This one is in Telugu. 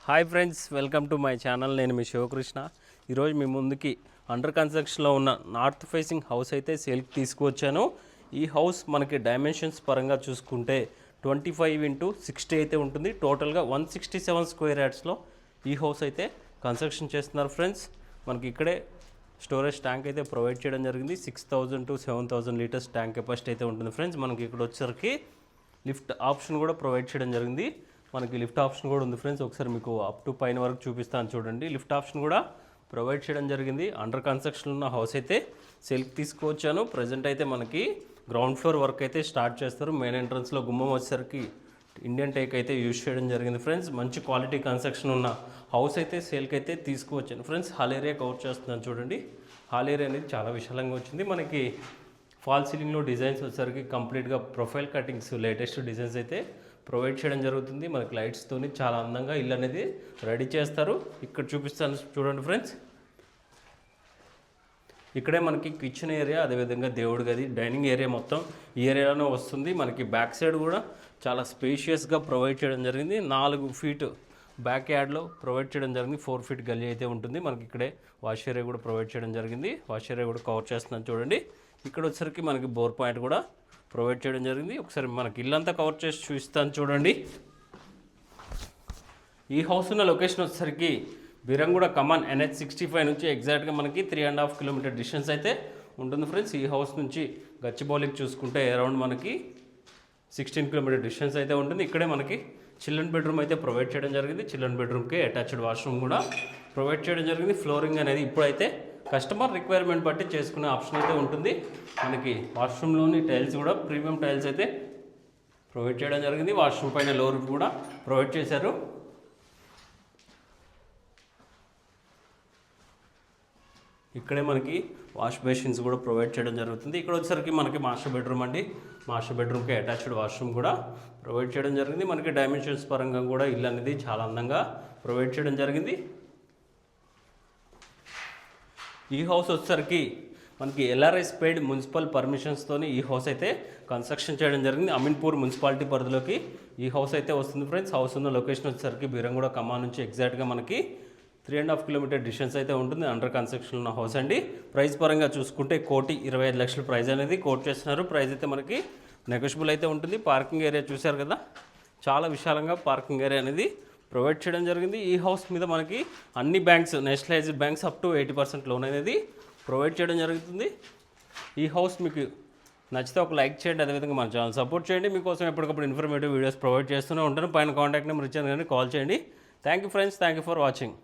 Hi friends, welcome to my channel. నేను మీ శివకృష్ణ. ఈరోజు మీ ముందుకి అండర్ కన్స్ట్రక్షన్లో ఉన్న నార్త్ ఫేసింగ్ హౌస్ అయితే సేల్కి తీసుకువచ్చాను. ఈ హౌస్ మనకి డైమెన్షన్స్ పరంగా చూసుకుంటే 25x60 అయితే ఉంటుంది. టోటల్గా 167 స్క్వేర్ యార్డ్స్లో ఈ హౌస్ అయితే కన్స్ట్రక్షన్ చేస్తున్నారు ఫ్రెండ్స్. మనకి ఇక్కడే స్టోరేజ్ ట్యాంక్ అయితే ప్రొవైడ్ చేయడం జరిగింది. 6000 to 7000 లీటర్స్ ట్యాంక్ కెపాసిటీ అయితే ఉంటుంది ఫ్రెండ్స్. మనకి ఇక్కడ వచ్చేసరికి లిఫ్ట్ ఆప్షన్ కూడా ప్రొవైడ్ చేయడం జరిగింది. మనకి లిఫ్ట్ ఆప్షన్ కూడా ఉంది ఫ్రెండ్స్. ఒకసారి మీకు అప్ టు పైన వరకు చూపిస్తాను చూడండి. లిఫ్ట్ ఆప్షన్ కూడా ప్రొవైడ్ చేయడం జరిగింది. అండర్ కన్స్ట్రక్షన్ ఉన్న హౌస్ అయితే సేల్కి తీసుకువచ్చాను. ప్రజెంట్ అయితే మనకి గ్రౌండ్ ఫ్లోర్ వర్క్ అయితే స్టార్ట్ చేస్తారు. మెయిన్ ఎంట్రన్స్లో గుమ్మం వచ్చేసరికి ఇండియన్ టేక్ అయితే యూజ్ చేయడం జరిగింది ఫ్రెండ్స్. మంచి క్వాలిటీ కన్స్ట్రక్షన్ ఉన్న హౌస్ అయితే సేల్కి అయితే తీసుకువచ్చాను ఫ్రెండ్స్. హాల్ ఏరియా కవర్ చేస్తున్నాను చూడండి. హాల్ ఏరియా అనేది చాలా విశాలంగా వచ్చింది. మనకి ఫాల్ సీలింగ్లో డిజైన్స్ వచ్చేసరికి కంప్లీట్గా ప్రొఫైల్ కటింగ్స్ లేటెస్ట్ డిజైన్స్ అయితే ప్రొవైడ్ చేయడం జరుగుతుంది. మనకి లైట్స్తోని చాలా అందంగా ఇల్లు అనేది రెడీ చేస్తారు. ఇక్కడ చూపిస్తాను చూడండి ఫ్రెండ్స్. ఇక్కడే మనకి కిచెన్ ఏరియా, అదేవిధంగా దేవుడి గది, డైనింగ్ ఏరియా మొత్తం ఈ ఏరియాలోనే వస్తుంది. మనకి బ్యాక్ సైడ్ కూడా చాలా స్పేషియస్గా ప్రొవైడ్ చేయడం జరిగింది. 4 ఫీట్ బ్యాక్ యార్డ్లో ప్రొవైడ్ చేయడం జరిగింది. 4 ఫీట్ గల్లీ అయితే ఉంటుంది. మనకి ఇక్కడే వాష్ ఏరియా కూడా ప్రొవైడ్ చేయడం జరిగింది. వాష్ ఏరియా కూడా కవర్ చేస్తున్నాను చూడండి. ఇక్కడ వచ్చేసరికి మనకి బోర్ పాయింట్ కూడా ప్రొవైడ్ చేయడం జరిగింది. ఒకసారి మనకి ఇల్లంతా కవర్ చేసి చూపిస్తాను చూడండి. ఈ హౌస్ ఉన్న లొకేషన్ వచ్చేసరికి బిరంగూడ కమాన్ NH65 నుంచి ఎగ్జాక్ట్గా మనకి 3.5 కిలోమీటర్ డిస్టెన్స్ అయితే ఉంటుంది ఫ్రెండ్స్. ఈ హౌస్ నుంచి గచ్చిబౌలికి చూసుకుంటే అరౌండ్ మనకి 16 కిలోమీటర్ డిస్టెన్స్ అయితే ఉంటుంది. ఇక్కడే మనకి చిల్డ్రన్ బెడ్రూమ్ అయితే ప్రొవైడ్ చేయడం జరిగింది. చిల్డ్రన్ బెడ్రూమ్కి అటాచ్డ్ వాష్రూమ్ కూడా ప్రొవైడ్ చేయడం జరిగింది. ఫ్లోరింగ్ అనేది ఇప్పుడైతే కస్టమర్ రిక్వైర్మెంట్ బట్టి చేసుకునే ఆప్షన్ అయితే ఉంటుంది. మనకి వాష్రూమ్లోని టైల్స్ కూడా ప్రీమియం టైల్స్ అయితే ప్రొవైడ్ చేయడం జరిగింది. వాష్రూమ్ పైన లోర్ కూడా ప్రొవైడ్ చేశారు. ఇక్కడే మనకి వాష్ బేసిన్స్ కూడా ప్రొవైడ్ చేయడం జరుగుతుంది. ఇక్కడ వచ్చేసరికి మనకి మాస్టర్ బెడ్రూమ్ అండి. మాస్టర్ బెడ్రూమ్కి అటాచ్డ్ వాష్రూమ్ కూడా ప్రొవైడ్ చేయడం జరిగింది. మనకి డైమెన్షన్స్ పరంగా కూడా ఇల్లు అనేది చాలా అందంగా ప్రొవైడ్ చేయడం జరిగింది. ఈ హౌస్ వచ్చేసరికి మనకి LRS పెయిడ్ మున్సిపల్ పర్మిషన్స్తోని ఈ హౌస్ అయితే కన్స్ట్రక్షన్ చేయడం జరిగింది. అమీన్పూర్ మున్సిపాలిటీ పరిధిలోకి ఈ హౌస్ అయితే వస్తుంది ఫ్రెండ్స్. హౌస్ ఉన్న లొకేషన్ వచ్చేసరికి బిరంగూడ కమాన్ నుంచి ఎగ్జాక్ట్గా మనకి 3.5 కిలోమీటర్ డిస్టెన్స్ అయితే ఉంటుంది. అండర్ కన్స్ట్రక్షన్ ఉన్న హౌస్ అండి. ప్రైస్ పరంగా చూసుకుంటే 1,25,00,000 ప్రైస్ అనేది కోట్ చేస్తున్నారు. ప్రైస్ అయితే మనకి నెగోషియబుల్ అయితే ఉంటుంది. పార్కింగ్ ఏరియా చూశారు కదా, చాలా విశాలంగా పార్కింగ్ ఏరియా అనేది ప్రొవైడ్ చేయడం జరిగింది. ఈ హౌస్ మీద మనకి అన్ని banks, nationalised banks up to 80% loan అనేది ప్రొవైడ్ చేయడం జరుగుతుంది. ఈ హౌస్ మీకు నచ్చితే ఒక లైక్ చేయండి, అదేవిధంగా మన ఛానల్ సపోర్ట్ చేయండి. మీకోసం ఎప్పటికప్పుడు ఇన్ఫర్మేటివ్ వీడియోస్ ప్రొవైడ్ చేస్తూనే ఉంటాను. పైన కాంటాక్ట్ నెంబర్ ఇచ్చాను కానీ కాల్ చేయండి. Thank you friends, thank you for watching.